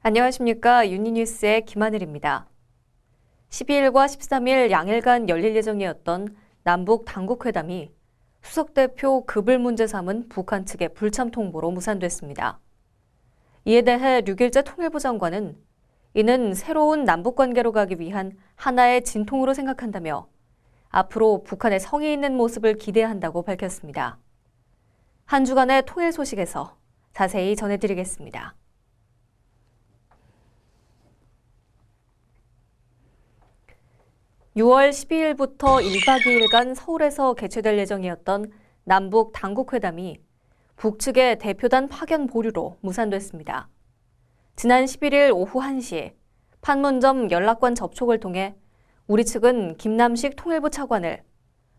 안녕하십니까. 유니뉴스의 김하늘입니다. 12일과 13일 양일간 열릴 예정이었던 남북 당국회담이 수석대표 급을 문제 삼은 북한 측의 불참 통보로 무산됐습니다. 이에 대해 류길재 통일부 장관은 이는 새로운 남북관계로 가기 위한 하나의 진통으로 생각한다며 앞으로 북한의 성의 있는 모습을 기대한다고 밝혔습니다. 한 주간의 통일 소식에서 자세히 전해드리겠습니다. 6월 12일부터 1박 2일간 서울에서 개최될 예정이었던 남북 당국회담이 북측의 대표단 파견 보류로 무산됐습니다. 지난 11일 오후 1시 판문점 연락관 접촉을 통해 우리 측은 김남식 통일부 차관을,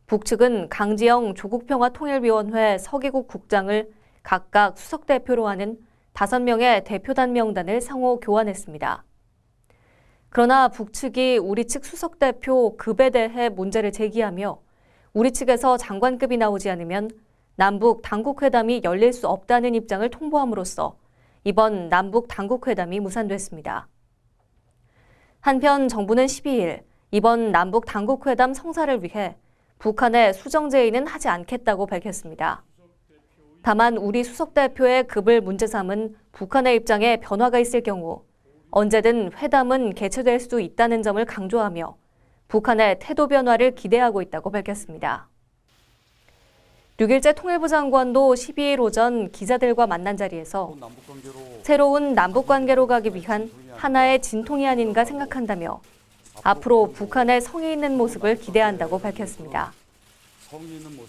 북측은 강지영 조국평화통일위원회 서기국 국장을 각각 수석대표로 하는 5명의 대표단 명단을 상호 교환했습니다. 그러나 북측이 우리 측 수석대표 급에 대해 문제를 제기하며 우리 측에서 장관급이 나오지 않으면 남북 당국회담이 열릴 수 없다는 입장을 통보함으로써 이번 남북 당국회담이 무산됐습니다. 한편 정부는 12일 이번 남북 당국회담 성사를 위해 북한에 수정 제의는 하지 않겠다고 밝혔습니다. 다만 우리 수석대표의 급을 문제 삼은 북한의 입장에 변화가 있을 경우 언제든 회담은 개최될 수 있다는 점을 강조하며 북한의 태도 변화를 기대하고 있다고 밝혔습니다. 류길재 통일부 장관도 12일 오전 기자들과 만난 자리에서 새로운 남북관계로 가기 위한 하나의 진통이 아닌가 생각한다며 앞으로 북한의 성의 있는 모습을 기대한다고 밝혔습니다.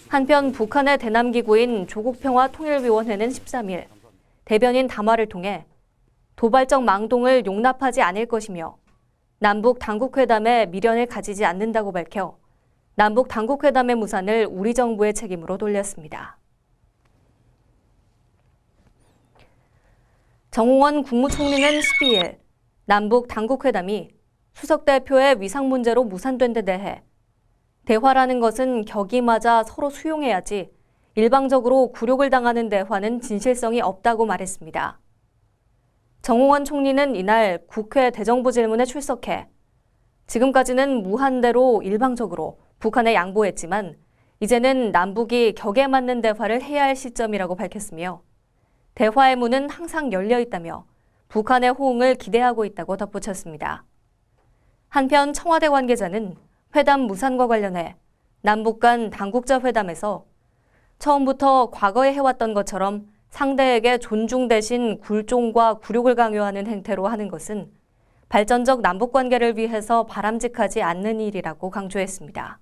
한편 북한의 대남기구인 조국평화통일위원회는 13일 대변인 담화를 통해 도발적 망동을 용납하지 않을 것이며 남북 당국회담에 미련을 가지지 않는다고 밝혀 남북 당국회담의 무산을 우리 정부의 책임으로 돌렸습니다. 정홍원 국무총리는 12일 남북 당국회담이 수석대표의 위상 문제로 무산된 데 대해 대화라는 것은 격이 맞아 서로 수용해야지 일방적으로 굴욕을 당하는 대화는 진실성이 없다고 말했습니다. 정홍원 총리는 이날 국회 대정부 질문에 출석해 지금까지는 무한대로 일방적으로 북한에 양보했지만 이제는 남북이 격에 맞는 대화를 해야 할 시점이라고 밝혔으며 대화의 문은 항상 열려 있다며 북한의 호응을 기대하고 있다고 덧붙였습니다. 한편 청와대 관계자는 회담 무산과 관련해 남북 간 당국자 회담에서 처음부터 과거에 해왔던 것처럼 상대에게 존중 대신 굴종과 굴욕을 강요하는 행태로 하는 것은 발전적 남북관계를 위해서 바람직하지 않는 일이라고 강조했습니다.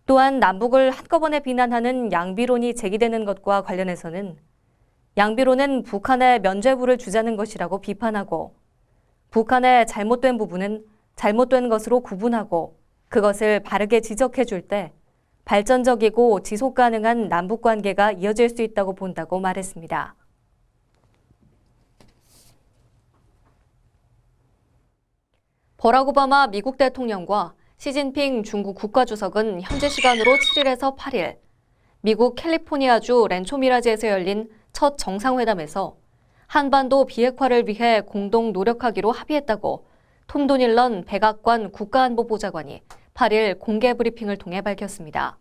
또한 남북을 한꺼번에 비난하는 양비론이 제기되는 것과 관련해서는 양비론은 북한에 면죄부를 주자는 것이라고 비판하고 북한의 잘못된 부분은 잘못된 것으로 구분하고 그것을 바르게 지적해 줄 때 발전적이고 지속 가능한 남북관계가 이어질 수 있다고 본다고 말했습니다. 버락 오바마 미국 대통령과 시진핑 중국 국가주석은 현재 시간으로 7일에서 8일 미국 캘리포니아주 렌초미라지에서 열린 첫 정상회담에서 한반도 비핵화를 위해 공동 노력하기로 합의했다고 톰 도닐런 백악관 국가안보보좌관이 8일 공개 브리핑을 통해 밝혔습니다.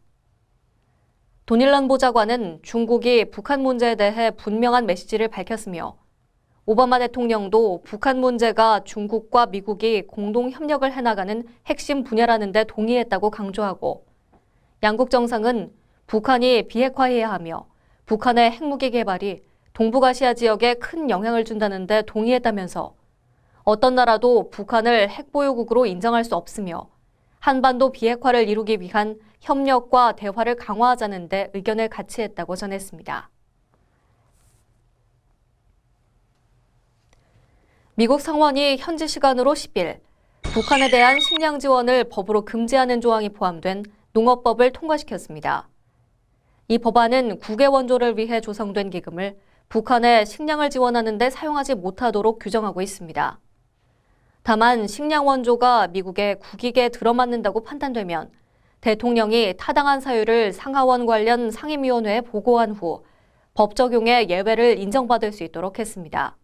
도닐런 보좌관은 중국이 북한 문제에 대해 분명한 메시지를 밝혔으며 오바마 대통령도 북한 문제가 중국과 미국이 공동 협력을 해나가는 핵심 분야라는 데 동의했다고 강조하고 양국 정상은 북한이 비핵화해야 하며 북한의 핵무기 개발이 동북아시아 지역에 큰 영향을 준다는 데 동의했다면서 어떤 나라도 북한을 핵보유국으로 인정할 수 없으며 한반도 비핵화를 이루기 위한 협력과 대화를 강화하자는 데 의견을 같이 했다고 전했습니다. 미국 상원이 현지 시간으로 10일 북한에 대한 식량 지원을 법으로 금지하는 조항이 포함된 농업법을 통과시켰습니다. 이 법안은 국외 원조를 위해 조성된 기금을 북한에 식량을 지원하는 데 사용하지 못하도록 규정하고 있습니다. 다만 식량 원조가 미국의 국익에 들어맞는다고 판단되면 대통령이 타당한 사유를 상하원 관련 상임위원회에 보고한 후 법 적용의 예외를 인정받을 수 있도록 했습니다.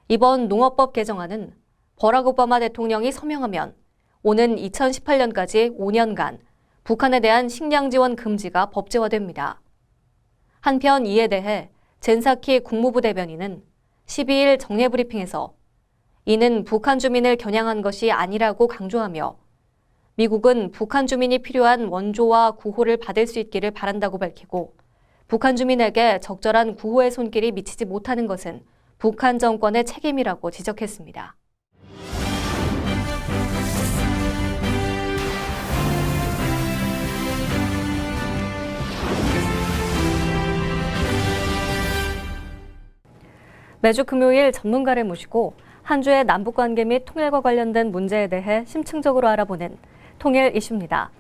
이번 농업법 개정안은 버락 오바마 대통령이 서명하면 오는 2018년까지 5년간 북한에 대한 식량 지원 금지가 법제화됩니다. 한편 이에 대해 젠사키 국무부 대변인은 12일 정례 브리핑에서 이는 북한 주민을 겨냥한 것이 아니라고 강조하며 미국은 북한 주민이 필요한 원조와 구호를 받을 수 있기를 바란다고 밝히고 북한 주민에게 적절한 구호의 손길이 미치지 못하는 것은 북한 정권의 책임이라고 지적했습니다. 매주 금요일 전문가를 모시고 한 주의 남북관계 및 통일과 관련된 문제에 대해 심층적으로 알아보는 통일 이슈입니다.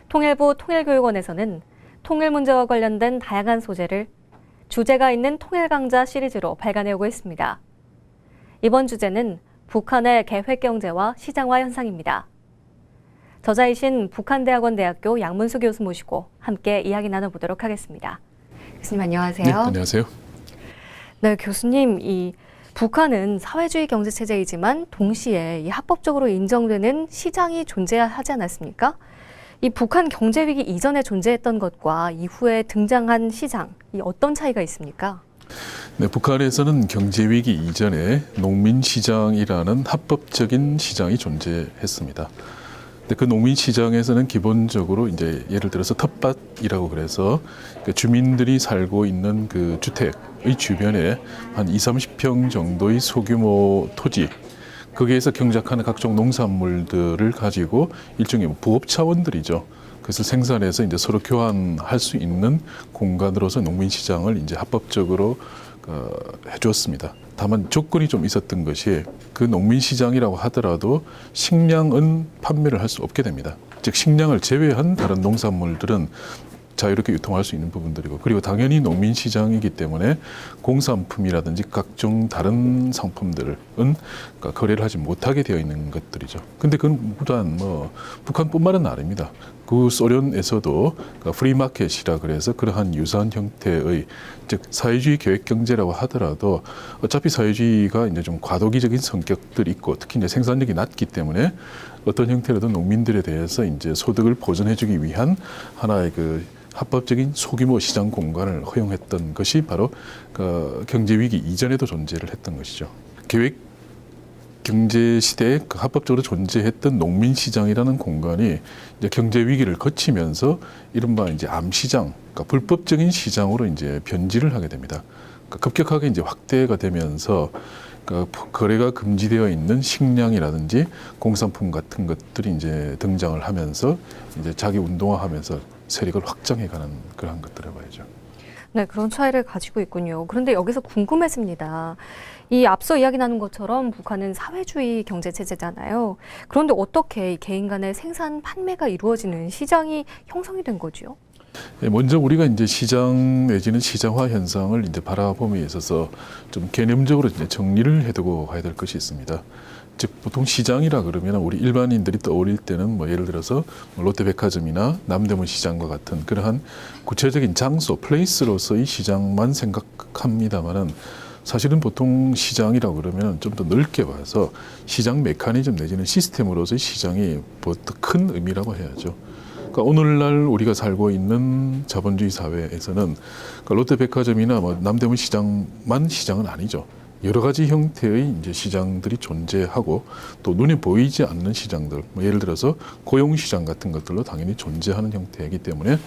통일부 통일교육원에서는 통일 문제와 관련된 다양한 소재를 주제가 있는 통일강좌 시리즈로 발간해오고 있습니다. 이번 주제는 북한의 계획경제와 시장화 현상입니다. 저자이신 북한대학원대학교 양문수 교수 모시고 함께 이야기 나눠보도록 하겠습니다. 교수님 안녕하세요. 네, 안녕하세요. 네, 교수님, 이 북한은 사회주의 경제체제이지만 동시에 이 합법적으로 인정되는 시장이 존재하지 않았습니까? 이 북한 경제위기 이전에 존재했던 것과 이후에 등장한 시장, 이 어떤 차이가 있습니까? 네, 북한에서는 경제위기 이전에 농민시장이라는 합법적인 시장이 존재했습니다. 근데 그 농민시장에서는 기본적으로 이제 예를 들어서 텃밭이라고 그래서 그 주민들이 살고 있는 그 주택의 주변에 한 20-30평 정도의 소규모 토지, 거기에서 경작하는 각종 농산물들을 가지고 일종의 부업 차원들이죠. 그래서 생산해서 이제 서로 교환할 수 있는 공간으로서 농민시장을 이제 합법적으로 해주었습니다. 다만 조건이 좀 있었던 것이 그 농민시장이라고 하더라도 식량은 판매를 할 수 없게 됩니다. 즉 식량을 제외한 다른 농산물들은 자유롭게 유통할 수 있는 부분들이고, 그리고 당연히 농민시장이기 때문에 공산품이라든지 각종 다른 상품들은 거래를 하지 못하게 되어 있는 것들이죠. 근데 그건 무단 북한뿐만은 아닙니다. 그 소련에서도 프리마켓이라 그래서 그러한 유사한 형태의, 즉 사회주의 계획경제라고 하더라도 어차피 사회주의가 이제 좀 과도기적인 성격들이 있고 특히 이제 생산력이 낮기 때문에 어떤 형태로든 농민들에 대해서 이제 소득을 보전해주기 위한 하나의 그 합법적인 소규모 시장 공간을 허용했던 것이 바로 그 경제위기 이전에도 존재를 했던 것이죠. 계획 경제 시대에 그 합법적으로 존재했던 농민시장이라는 공간이 이제 경제위기를 거치면서 이른바 이제 암시장, 그러니까 불법적인 시장으로 이제 변질을 하게 됩니다. 그러니까 급격하게 이제 확대가 되면서 거래가 금지되어 있는 식량이라든지 공산품 같은 것들이 이제 등장을 하면서 이제 자기 운동화하면서 세력을 확장해가는 그런 것들을 봐야죠. 네, 그런 차이를 가지고 있군요. 그런데 여기서 궁금해집니다. 이 앞서 이야기 나눈 것처럼 북한은 사회주의 경제체제잖아요. 그런데 어떻게 개인 간의 생산, 판매가 이루어지는 시장이 형성이 된 거죠? 먼저 우리가 이제 시장 내지는 시장화 현상을 이제 바라봄에 있어서 좀 개념적으로 이제 정리를 해두고 가야 될 것이 있습니다. 즉 보통 시장이라 그러면 우리 일반인들이 떠올릴 때는 뭐 예를 들어서 롯데백화점이나 남대문 시장과 같은 그러한 구체적인 장소, 플레이스로서의 시장만 생각합니다만은 사실은 보통 시장이라 그러면 좀 더 넓게 봐서 시장 메커니즘 내지는 시스템으로서의 시장이 더 큰 의미라고 해야죠. 그러니까 오늘날 우리가 살고 있는 자본주의 사회에서는 그러니까 롯데백화점이나 뭐 남대문 시장만 시장은 아니죠. 여러 가지 형태의 이제 시장들이 존재하고 또 눈에 보이지 않는 시장들, 뭐 예를 들어서 고용시장 같은 것들로 당연히 존재하는 형태이기 때문에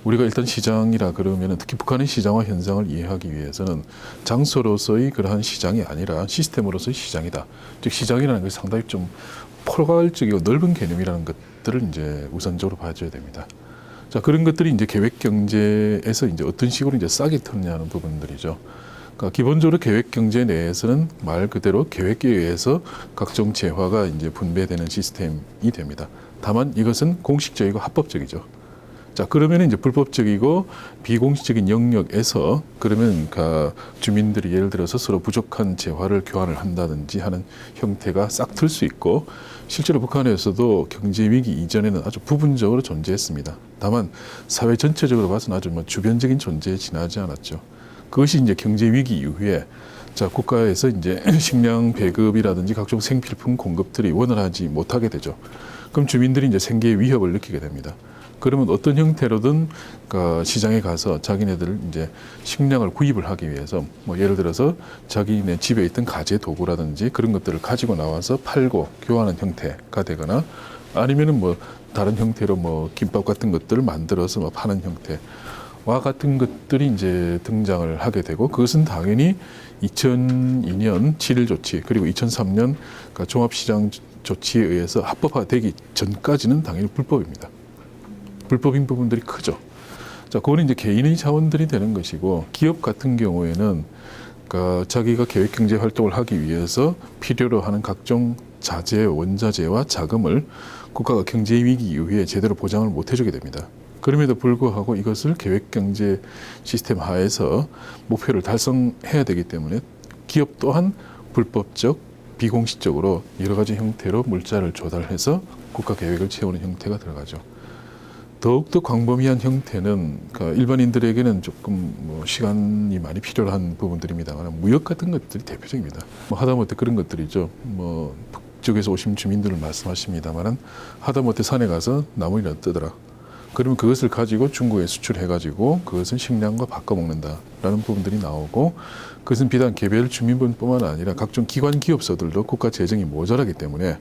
우리가 일단 시장이라 그러면 특히 북한의 시장화 현상을 이해하기 위해서는 장소로서의 그러한 시장이 아니라 시스템으로서의 시장이다. 즉 시장이라는 것이 상당히 좀 포괄적이고 넓은 개념이라는 것들을 이제 우선적으로 봐줘야 됩니다. 자, 그런 것들이 이제 계획 경제에서 이제 어떤 식으로 이제 싹이 트느냐는 부분들이죠. 그러니까 기본적으로 계획 경제 내에서는 말 그대로 계획에 의해서 각종 재화가 이제 분배되는 시스템이 됩니다. 다만 이것은 공식적이고 합법적이죠. 자, 그러면 이제 불법적이고 비공식적인 영역에서 그러면 주민들이 예를 들어서 서로 부족한 재화를 교환을 한다든지 하는 형태가 싹 틀 수 있고, 실제로 북한에서도 경제 위기 이전에는 아주 부분적으로 존재했습니다. 다만 사회 전체적으로 봐서는 아주 주변적인 존재에 지나지 않았죠. 그것이 이제 경제 위기 이후에 자, 국가에서 이제 식량 배급이라든지 각종 생필품 공급들이 원활하지 못하게 되죠. 그럼 주민들이 이제 생계의 위협을 느끼게 됩니다. 그러면 어떤 형태로든 그 시장에 가서 자기네들 이제 식량을 구입을 하기 위해서 뭐 예를 들어서 자기네 집에 있던 가재 도구라든지 그런 것들을 가지고 나와서 팔고 교환하는 형태가 되거나 아니면은 뭐 다른 형태로 뭐 김밥 같은 것들을 만들어서 뭐 파는 형태와 같은 것들이 이제 등장을 하게 되고 그것은 당연히 2002년 7.1 조치 그리고 2003년 종합시장 조치에 의해서 합법화되기 전까지는 당연히 불법입니다. 불법인 부분들이 크죠. 자, 그거는 이제 개인의 자원들이 되는 것이고 기업 같은 경우에는 그러니까 자기가 계획경제 활동을 하기 위해서 필요로 하는 각종 자재, 원자재와 자금을 국가가 경제 위기 이후에 제대로 보장을 못 해주게 됩니다. 그럼에도 불구하고 이것을 계획경제 시스템 하에서 목표를 달성해야 되기 때문에 기업 또한 불법적, 비공식적으로 여러 가지 형태로 물자를 조달해서 국가 계획을 채우는 형태가 들어가죠. 더욱더 광범위한 형태는 그러니까 일반인들에게는 조금 뭐 시간이 많이 필요한 부분들입니다만 무역 같은 것들이 대표적입니다. 뭐 하다못해 그런 것들이죠. 뭐 북쪽에서 오신 주민들을 말씀하십니다만 하다못해 산에 가서 나무를 뜨더라. 그러면 그것을 가지고 중국에 수출해가지고 그것은 식량과 바꿔 먹는다라는 부분들이 나오고 그것은 비단 개별 주민분뿐만 아니라 각종 기관 기업소들도 국가 재정이 모자라기 때문에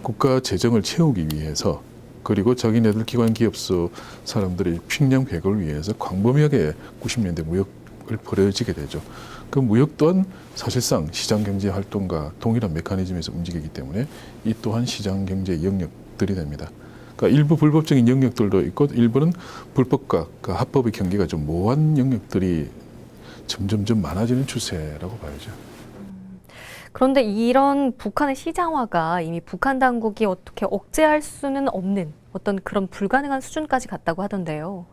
국가 재정을 채우기 위해서 그리고 자기네들 기관 기업소 사람들의 식량 배급을 위해서 광범위하게 90년대 무역을 벌여지게 되죠. 그 무역 또한 사실상 시장경제 활동과 동일한 메커니즘에서 움직이기 때문에 이 또한 시장경제 영역들이 됩니다. 그러니까 일부 불법적인 영역들도 있고 일부는 불법과 그 합법의 경계가 좀 모호한 영역들이 점점점 많아지는 추세라고 봐야죠. 그런데 이런 북한의 시장화가 이미 북한 당국이 어떻게 억제할 수는 없는 어떤 그런 불가능한 수준까지 갔다고 하던데요.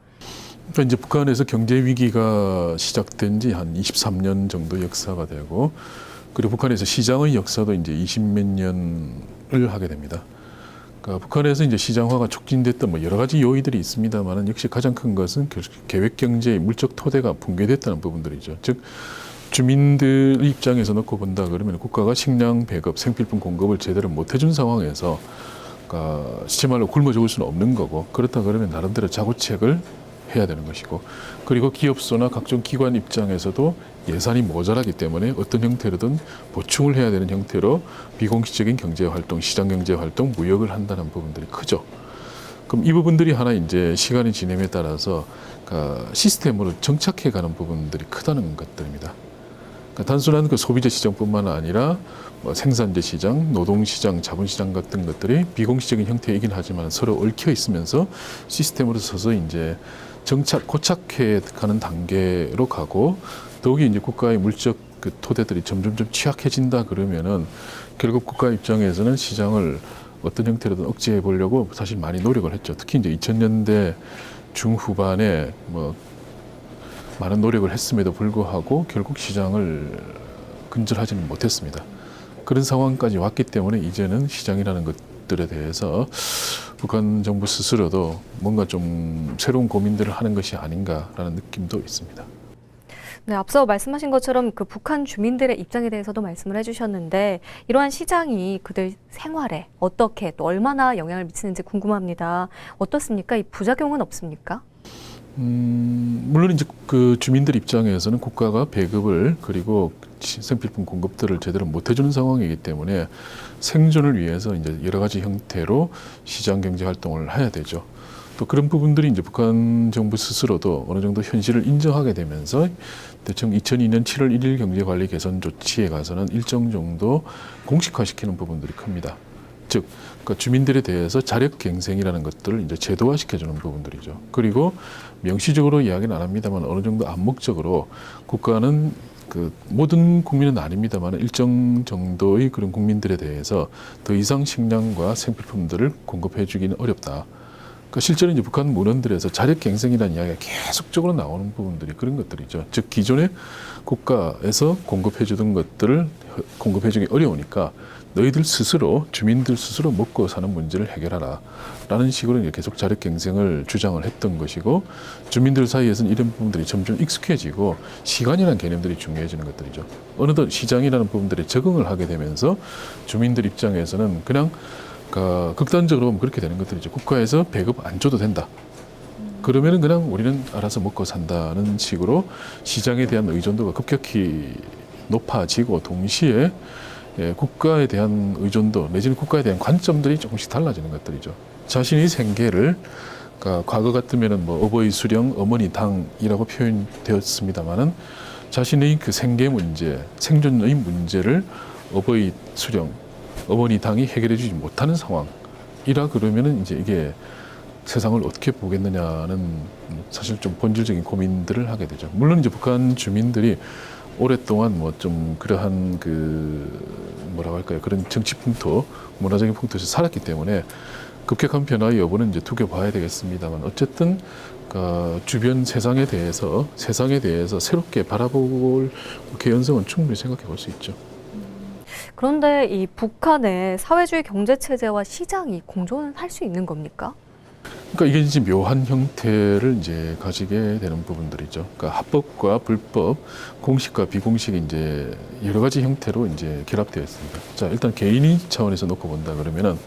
그러니까 이제 북한에서 경제 위기가 시작된 지 한 23년 정도 역사가 되고 그리고 북한에서 시장의 역사도 이제 20몇 년을 하게 됩니다. 그러니까 북한에서 이제 시장화가 촉진됐던 뭐 여러 가지 요인들이 있습니다만은 역시 가장 큰 것은 계획 경제의 물적 토대가 붕괴됐다는 부분들이죠. 즉 주민들 입장에서 놓고 본다 그러면 국가가 식량 배급, 생필품 공급을 제대로 못 해준 상황에서 그러니까 실제 말로 굶어 죽을 수는 없는 거고 그렇다 그러면 나름대로 자구책을 해야 되는 것이고 그리고 기업소나 각종 기관 입장에서도 예산이 모자라기 때문에 어떤 형태로든 보충을 해야 되는 형태로 비공식적인 경제활동, 시장경제활동, 무역을 한다는 부분들이 크죠. 그럼 이 부분들이 하나 이제 시간이 지남에 따라서 그러니까 시스템으로 정착해가는 부분들이 크다는 것들입니다. 그러니까 단순한 그 소비재 시장뿐만 아니라 뭐 생산재 시장, 노동시장, 자본시장 같은 것들이 비공식적인 형태이긴 하지만 서로 얽혀 있으면서 시스템으로 서서 이제 고착해 가는 단계로 가고 더욱이 이제 국가의 물적 그 토대들이 점점점 취약해진다 그러면은 결국 국가 입장에서는 시장을 어떤 형태로든 억제해 보려고 사실 많이 노력을 했죠. 특히 이제 2000년대 중후반에 뭐 많은 노력을 했음에도 불구하고 결국 시장을 근절하지는 못했습니다. 그런 상황까지 왔기 때문에 이제는 시장이라는 것들에 대해서 북한 정부 스스로도 뭔가 좀 새로운 고민들을 하는 것이 아닌가라는 느낌도 있습니다. 네, 앞서 말씀하신 것처럼 그 북한 주민들의 입장에 대해서도 말씀을 해주셨는데 이러한 시장이 그들 생활에 어떻게 또 얼마나 영향을 미치는지 궁금합니다. 어떻습니까? 이 부작용은 없습니까? 물론 이제 그 주민들 입장에서는 국가가 배급을 그리고 생필품 공급들을 제대로 못 해주는 상황이기 때문에 생존을 위해서 이제 여러 가지 형태로 시장 경제 활동을 해야 되죠. 또 그런 부분들이 이제 북한 정부 스스로도 어느 정도 현실을 인정하게 되면서 대충 2002년 7월 1일 경제관리 개선 조치에 가서는 일정 정도 공식화시키는 부분들이 큽니다. 즉, 그러니까 주민들에 대해서 자력갱생이라는 것들을 이제 제도화시켜주는 부분들이죠. 그리고 명시적으로 이야기는 안 합니다만 어느 정도 암묵적으로 국가는 그 모든 국민은 아닙니다만 일정 정도의 그런 국민들에 대해서 더 이상 식량과 생필품들을 공급해주기는 어렵다. 그러니까 실제로 이제 북한 문헌들에서 자력갱생이라는 이야기가 계속적으로 나오는 부분들이 그런 것들이죠. 즉 기존에 국가에서 공급해주던 것들을 공급해주기 어려우니까 너희들 스스로 주민들 스스로 먹고 사는 문제를 해결하라 라는 식으로 이제 계속 자력 경쟁을 주장을 했던 것이고 주민들 사이에서는 이런 부분들이 점점 익숙해지고 시간이라는 개념들이 중요해지는 것들이죠. 어느덧 시장이라는 부분들에 적응을 하게 되면서 주민들 입장에서는 그냥 극단적으로 보면 그렇게 되는 것들이죠. 국가에서 배급 안 줘도 된다. 그러면은 그냥 우리는 알아서 먹고 산다는 식으로 시장에 대한 의존도가 급격히 높아지고 동시에 국가에 대한 의존도 내지는 국가에 대한 관점들이 조금씩 달라지는 것들이죠. 자신의 생계를 과거 같으면은 뭐 어버이 수령, 어머니 당이라고 표현되었습니다만은 자신의 그 생계 문제, 생존의 문제를 어버이 수령, 어머니 당이 해결해주지 못하는 상황이라 그러면은 이제 이게 세상을 어떻게 보겠느냐는 사실 좀 본질적인 고민들을 하게 되죠. 물론 이제 북한 주민들이 오랫동안 뭐 좀 그러한 뭐라고 할까요? 그런 정치 풍토, 문화적인 풍토에서 살았기 때문에 급격한 변화 여부는 이제 두고 봐야 되겠습니다만 어쨌든 주변 세상에 대해서 새롭게 바라볼 개연성은 충분히 생각해 볼 수 있죠. 그런데 이 북한의 사회주의 경제 체제와 시장이 공존할 수 있는 겁니까? 그러니까 이게 이제 묘한 형태를 이제 가지게 되는 부분들이죠. 그러니까 합법과 불법, 공식과 비공식이 이제 여러 가지 형태로 이제 결합되어 있습니다. 자, 일단 개인이 차원에서 놓고 본다 그러면은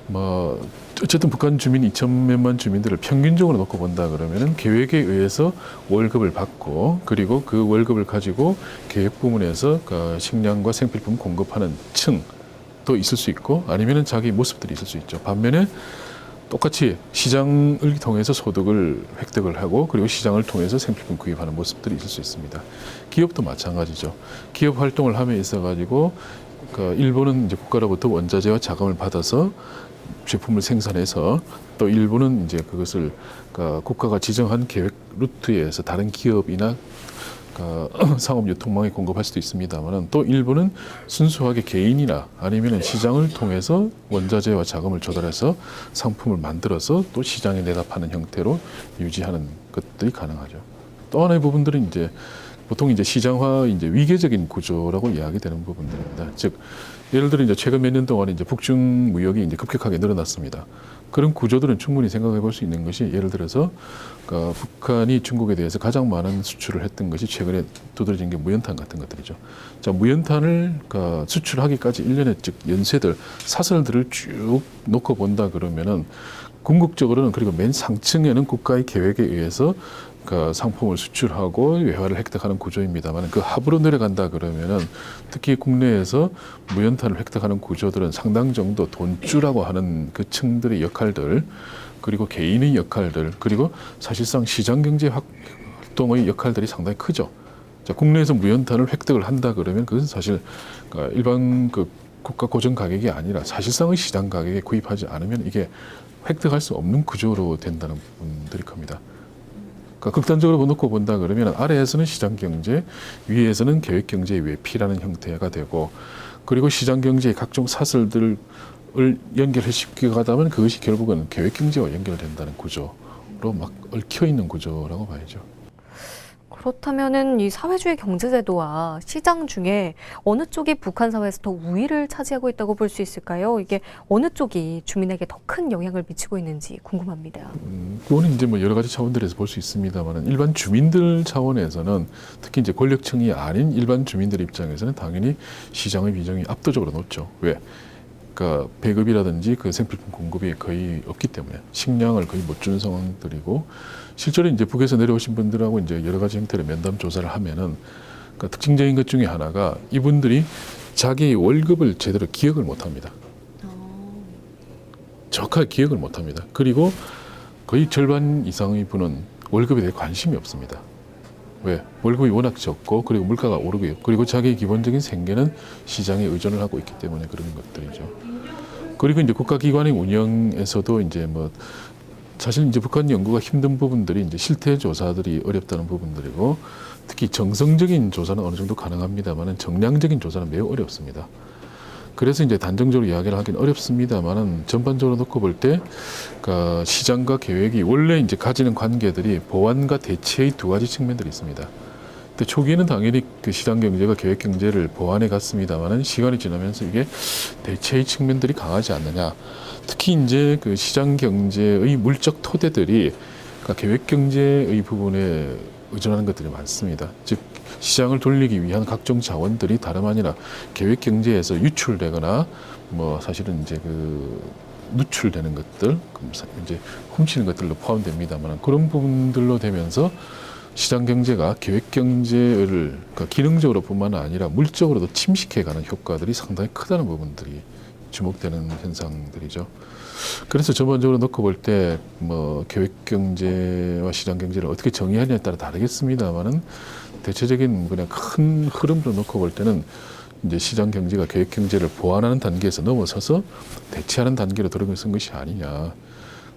뭐 어쨌든 북한 주민 2천몇만 주민들을 평균적으로 놓고 본다 그러면은 계획에 의해서 월급을 받고 그리고 그 월급을 가지고 계획 부문에서 식량과 생필품 공급하는 층도 있을 수 있고 아니면은 자기 모습들이 있을 수 있죠. 반면에 똑같이 시장을 통해서 소득을 획득을 하고 그리고 시장을 통해서 생필품 구입하는 모습들이 있을 수 있습니다. 기업도 마찬가지죠. 기업 활동을 함에 있어 가지고 일부는 이제 국가로부터 원자재와 자금을 받아서 제품을 생산해서 또 일부는 이제 그것을 국가가 지정한 계획 루트에 의해서 다른 기업이나 상업 유통망에 공급할 수도 있습니다만은 또 일부는 순수하게 개인이나 아니면 시장을 통해서 원자재와 자금을 조달해서 상품을 만들어서 또 시장에 내다 파는 형태로 유지하는 것들이 가능하죠. 또 하나의 부분들은 이제 보통 이제 시장화 이제 위계적인 구조라고 이야기되는 부분들입니다. 즉 예를 들어 이제 최근 몇 년 동안 이제 북중 무역이 이제 급격하게 늘어났습니다. 그런 구조들은 충분히 생각해 볼 수 있는 것이 예를 들어서 북한이 중국에 대해서 가장 많은 수출을 했던 것이 최근에 두드러진 게 무연탄 같은 것들이죠. 자, 무연탄을 수출하기까지 일련의 즉 연쇄들, 사설들을 쭉 놓고 본다 그러면은 궁극적으로는 그리고 맨 상층에는 국가의 계획에 의해서 상품을 수출하고 외화를 획득하는 구조입니다만 그 하부로 내려간다 그러면은 특히 국내에서 무연탄을 획득하는 구조들은 상당 정도 돈주라고 하는 그 층들의 역할들 그리고 개인의 역할들 그리고 사실상 시장 경제 활동의 역할들이 상당히 크죠. 자, 국내에서 무연탄을 획득을 한다 그러면 그것은 사실 일반 국가 고정 가격이 아니라 사실상의 시장 가격에 구입하지 않으면 이게 획득할 수 없는 구조로 된다는 부분들이 큽니다. 극단적으로 놓고 본다 그러면 아래에서는 시장 경제, 위에서는 계획 경제의 외피라는 형태가 되고 그리고 시장 경제의 각종 사설들을 연결해 쉽게 가다면 그것이 결국은 계획 경제와 연결된다는 구조로 막 얽혀 있는 구조라고 봐야죠. 그렇다면은 이 사회주의 경제제도와 시장 중에 어느 쪽이 북한 사회에서 더 우위를 차지하고 있다고 볼 수 있을까요? 이게 어느 쪽이 주민에게 더 큰 영향을 미치고 있는지 궁금합니다. 그거는 이제 뭐 여러 가지 차원들에서 볼 수 있습니다만은 일반 주민들 차원에서는 특히 이제 권력층이 아닌 일반 주민들 입장에서는 당연히 시장의 비중이 압도적으로 높죠. 왜? 그러니까 배급이라든지 그 생필품 공급이 거의 없기 때문에 식량을 거의 못 주는 상황들이고 실제로 이제 북에서 내려오신 분들하고 이제 여러 가지 형태의 면담 조사를 하면은 그러니까 특징적인 것 중에 하나가 이분들이 자기 월급을 제대로 기억을 못 합니다. 정확하게 기억을 못 합니다. 그리고 거의 절반 이상의 분은 월급에 대해 관심이 없습니다. 왜? 월급이 워낙 적고 그리고 물가가 오르고요. 그리고 자기의 기본적인 생계는 시장에 의존을 하고 있기 때문에 그런 것들이죠. 그리고 이제 국가기관의 운영에서도 이제 뭐 사실 이제 북한 연구가 힘든 부분들이 이제 실태 조사들이 어렵다는 부분들이고 특히 정성적인 조사는 어느 정도 가능합니다만은 정량적인 조사는 매우 어렵습니다. 그래서 이제 단정적으로 이야기를 하기는 어렵습니다만은 전반적으로 놓고 볼 때 시장과 계획이 원래 이제 가지는 관계들이 보완과 대체의 두 가지 측면들이 있습니다. 근데 초기에는 당연히 그 시장 경제가 계획 경제를 보완해 갔습니다만은 시간이 지나면서 이게 대체의 측면들이 강하지 않느냐. 특히 이제 그 시장 경제의 물적 토대들이 그러니까 계획 경제의 부분에 의존하는 것들이 많습니다. 즉 시장을 돌리기 위한 각종 자원들이 다름 아니라 계획 경제에서 유출되거나 뭐 사실은 이제 그 누출되는 것들, 이제 훔치는 것들로 포함됩니다만 그런 부분들로 되면서 시장 경제가 계획 경제를 그러니까 기능적으로뿐만 아니라 물적으로도 침식해가는 효과들이 상당히 크다는 부분들이 주목되는 현상들이죠. 그래서 전반적으로 놓고 볼 때 뭐 계획 경제와 시장 경제를 어떻게 정의하냐에 따라 다르겠습니다만은 대체적인 그냥 큰 흐름으로 놓고 볼 때는 이제 시장 경제가 계획 경제를 보완하는 단계에서 넘어서서 대체하는 단계로 들어선 것이 아니냐.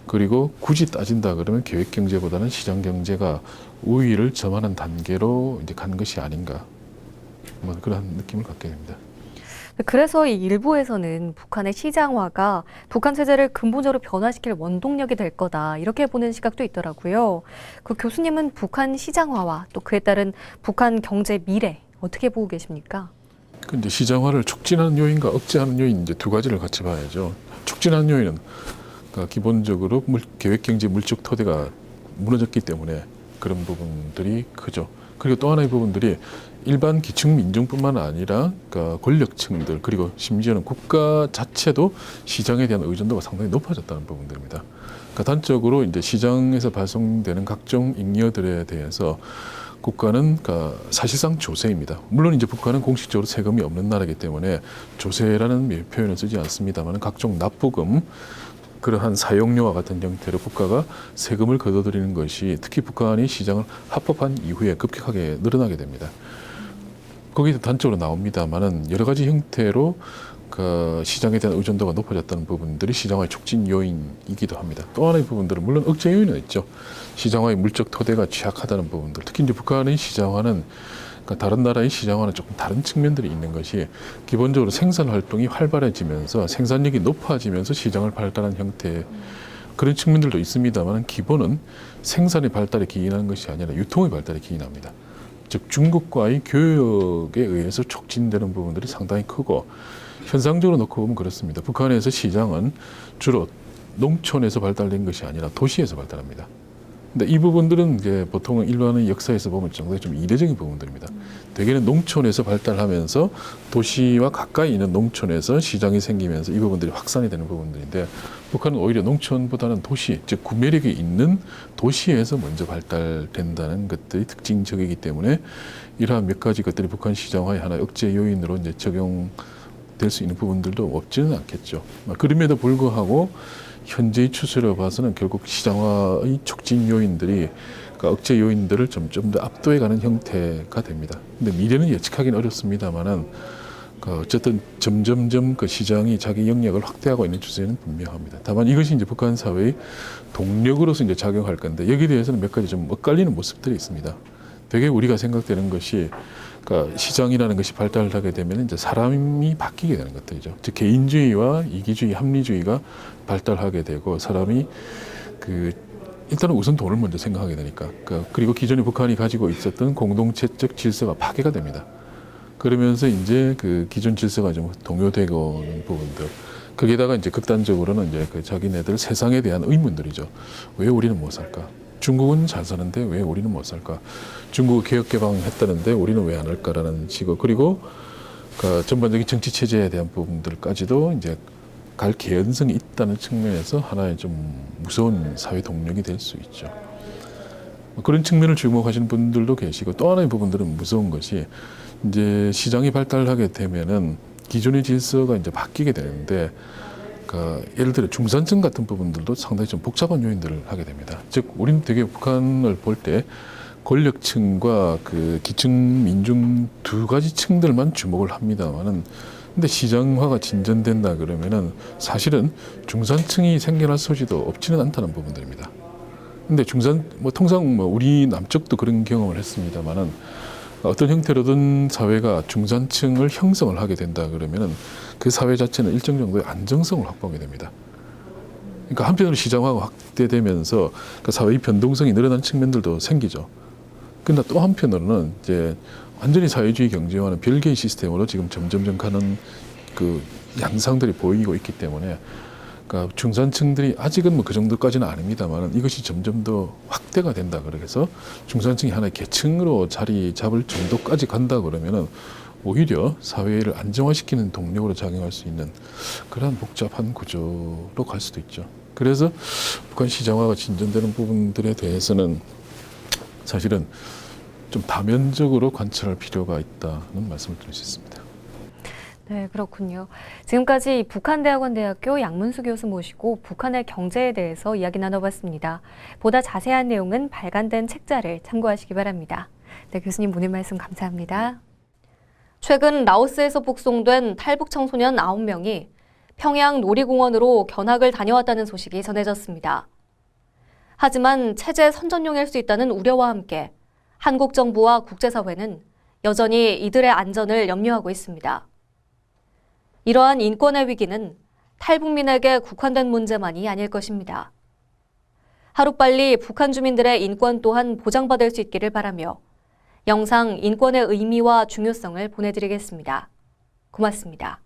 그리고 굳이 따진다 그러면 계획 경제보다는 시장 경제가 우위를 점하는 단계로 이제 간 것이 아닌가. 뭐 그런 느낌을 갖게 됩니다. 그래서 이 일부에서는 북한의 시장화가 북한 체제를 근본적으로 변화시킬 원동력이 될 거다 이렇게 보는 시각도 있더라고요. 그 교수님은 북한 시장화와 또 그에 따른 북한 경제 미래 어떻게 보고 계십니까? 그 이제 시장화를 촉진하는 요인과 억제하는 요인 이제 두 가지를 같이 봐야죠. 촉진하는 요인은 그러니까 기본적으로 계획 경제 물적 토대가 무너졌기 때문에 그런 부분들이 크죠. 그리고 또 하나의 부분들이 일반 기층 민중뿐만 아니라 그러니까 권력층들 그리고 심지어는 국가 자체도 시장에 대한 의존도가 상당히 높아졌다는 부분들입니다. 그러니까 단적으로 이제 시장에서 발송되는 각종 잉여들에 대해서 국가는 그러니까 사실상 조세입니다. 물론 이제 북한은 공식적으로 세금이 없는 나라이기 때문에 조세라는 표현을 쓰지 않습니다만 각종 납부금 그러한 사용료와 같은 형태로 국가가 세금을 걷어들이는 것이 특히 북한이 시장을 합법한 이후에 급격하게 늘어나게 됩니다. 거기서 단적으로 나옵니다만은 여러 가지 형태로 그 시장에 대한 의존도가 높아졌다는 부분들이 시장화의 촉진 요인이기도 합니다. 또 하나의 부분들은 물론 억제 요인은 있죠. 시장화의 물적 토대가 취약하다는 부분들. 특히 이제 북한의 시장화는 그러니까 다른 나라의 시장화는 조금 다른 측면들이 있는 것이 기본적으로 생산 활동이 활발해지면서 생산력이 높아지면서 시장을 발달한 형태의 그런 측면들도 있습니다만 기본은 생산의 발달에 기인하는 것이 아니라 유통의 발달에 기인합니다. 즉 중국과의 교역에 의해서 촉진되는 부분들이 상당히 크고 현상적으로 놓고 보면 그렇습니다. 북한에서 시장은 주로 농촌에서 발달된 것이 아니라 도시에서 발달합니다. 근데 이 부분들은 이제 보통 일반의 역사에서 보면 상당히 좀 이례적인 부분들입니다. 대개는 농촌에서 발달하면서 도시와 가까이 있는 농촌에서 시장이 생기면서 이 부분들이 확산이 되는 부분들인데 북한은 오히려 농촌보다는 도시, 즉 구매력이 있는 도시에서 먼저 발달된다는 것들이 특징적이기 때문에 이러한 몇 가지 것들이 북한 시장화의 하나의 억제 요인으로 이제 적용될 수 있는 부분들도 없지는 않겠죠. 그럼에도 불구하고 현재의 추세로 봐서는 결국 시장화의 촉진 요인들이 그러니까 억제 요인들을 좀 더 압도해가는 형태가 됩니다. 근데 미래는 예측하기는 어렵습니다만은 어쨌든 점점점 그 시장이 자기 영역을 확대하고 있는 추세는 분명합니다. 다만 이것이 이제 북한 사회의 동력으로서 이제 작용할 건데 여기에 대해서는 몇 가지 좀 엇갈리는 모습들이 있습니다. 되게 우리가 생각되는 것이 그러니까 시장이라는 것이 발달하게 되면 이제 사람이 바뀌게 되는 것들이죠. 즉 개인주의와 이기주의, 합리주의가 발달하게 되고 사람이 일단은 우선 돈을 먼저 생각하게 되니까 그리고 기존에 북한이 가지고 있었던 공동체적 질서가 파괴가 됩니다. 그러면서 이제 그 기존 질서가 좀 동요되고 있는 부분들. 거기에다가 이제 극단적으로는 이제 그 자기네들 세상에 대한 의문들이죠. 왜 우리는 못 살까? 중국은 잘 사는데 왜 우리는 못 살까? 중국 개혁 개방했다는데 우리는 왜 안 할까라는 식으로 그리고 그 전반적인 정치 체제에 대한 부분들까지도 이제 갈 개연성이 있다는 측면에서 하나의 좀 무서운 사회 동력이 될 수 있죠. 그런 측면을 주목하시는 분들도 계시고 또 하나의 부분들은 무서운 것이 이제 시장이 발달하게 되면은 기존의 질서가 이제 바뀌게 되는데 예를 들어 중산층 같은 부분들도 상당히 좀 복잡한 요인들을 하게 됩니다. 즉, 우리는 되게 북한을 볼 때 권력층과 그 기층 민중 두 가지 층들만 주목을 합니다만은 근데 시장화가 진전된다 그러면은 사실은 중산층이 생겨날 소지도 없지는 않다는 부분들입니다. 근데 통상 우리 남쪽도 그런 경험을 했습니다만은 어떤 형태로든 사회가 중산층을 형성을 하게 된다 그러면은 그 사회 자체는 일정 정도의 안정성을 확보하게 됩니다. 그러니까 한편으로 시장화가 확대되면서 그 사회의 변동성이 늘어난 측면들도 생기죠. 그러나 또 한편으로는 이제 완전히 사회주의 경제와는 별개의 시스템으로 지금 점점점 가는 그 양상들이 보이고 있기 때문에, 그러니까 중산층들이 아직은 뭐 그 정도까지는 아닙니다만 이것이 점점 더 확대가 된다 그래서 중산층이 하나의 계층으로 자리 잡을 정도까지 간다 그러면은 오히려 사회를 안정화시키는 동력으로 작용할 수 있는 그런 복잡한 구조로 갈 수도 있죠. 그래서 북한 시장화가 진전되는 부분들에 대해서는 사실은 좀 다면적으로 관찰할 필요가 있다는 말씀을 드릴 수 있습니다. 네, 그렇군요. 지금까지 북한대학원대학교 양문수 교수 모시고 북한의 경제에 대해서 이야기 나눠봤습니다. 보다 자세한 내용은 발간된 책자를 참고하시기 바랍니다. 네, 교수님 오늘 말씀 감사합니다. 최근 라오스에서 북송된 탈북 청소년 9명이 평양 놀이공원으로 견학을 다녀왔다는 소식이 전해졌습니다. 하지만 체제 선전용일 수 있다는 우려와 함께 한국 정부와 국제사회는 여전히 이들의 안전을 염려하고 있습니다. 이러한 인권의 위기는 탈북민에게 국한된 문제만이 아닐 것입니다. 하루빨리 북한 주민들의 인권 또한 보장받을 수 있기를 바라며 영상 인권의 의미와 중요성을 보내드리겠습니다. 고맙습니다.